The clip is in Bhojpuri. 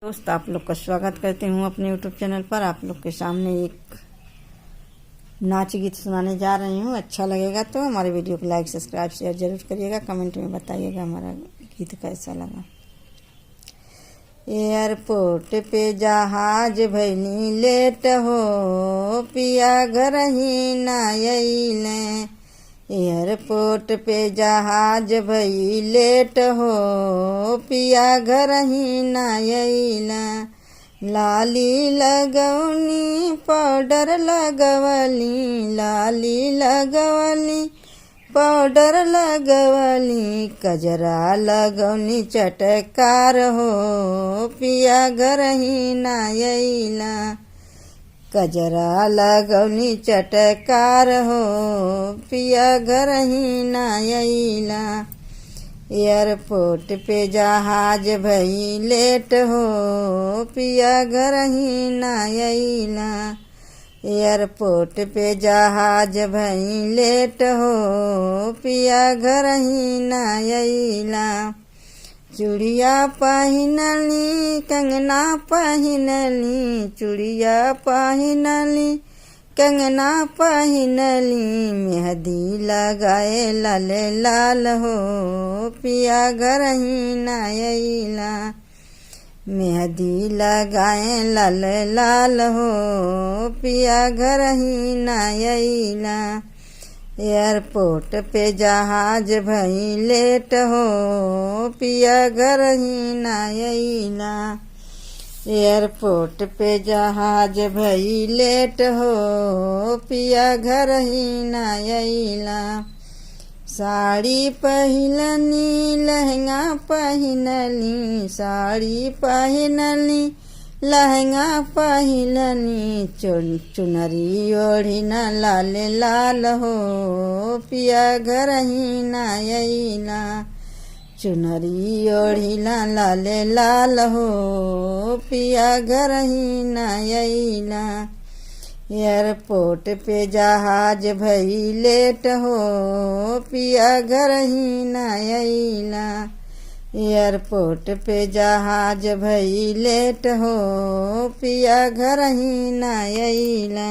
दोस्त, आप लोग का स्वागत करती हूँ अपने यूट्यूब चैनल पर। आप लोग के सामने एक नाच गीत सुनाने जा रही हूँ। अच्छा लगेगा तो हमारे वीडियो को लाइक सब्सक्राइब शेयर जरूर करिएगा। कमेंट में बताइएगा हमारा गीत कैसा लगा। एयरपोर्ट पे जहाज भइनी लेट हो, पिया घर ही ना अइले। एयरपोर्ट पे जहाज भई लेट हो, पिया घर ही ना अइला। लाली लगवनी पाउडर लगवली, लाली लगवली पाउडर लगवली। कजरा लगवनी चटकार हो, पिया घर ही ना अइला। कजरा लगवनी चटकार हो, पिया घर ही ना अइला। एयरपोर्ट पे जहाज भई लेट हो, पिया घर ही ना अइला। एयरपोर्ट पे जहाज भई लेट हो, पिया घर ही ना अइला। चूड़िया पहिनली कंगना पहिनली, चूड़िया पहिनली कंगना पहिनली। मेहंदी लगाए लाल लाल हो, पिया घर ही ना अइला। मेहंदी लगाए लाल लाल हो, पिया घर ही ना अइला। एयरपोर्ट पे जहाज भई लेट हो, पिया घर ही ना अइला। एयरपोर्ट पे जहाज भई लेट हो, पिया घर ही ना अइला। साड़ी पहिनली लहंगा पहिनली, साड़ी पहिनली लहंगा पहिनली। चुनरी ओढ़ी ना लाल लाल हो, पिया घर ही ना अइला। चुनरी ओढ़ी ना लाल लाल हो, पिया घर ही ना अइला। एयरपोर्ट पे जहाज भई लेट हो, पिया घर ही ना अइला। एयरपोर्ट पे जहाज भई लेट हो, पिया घर ही ना अइला।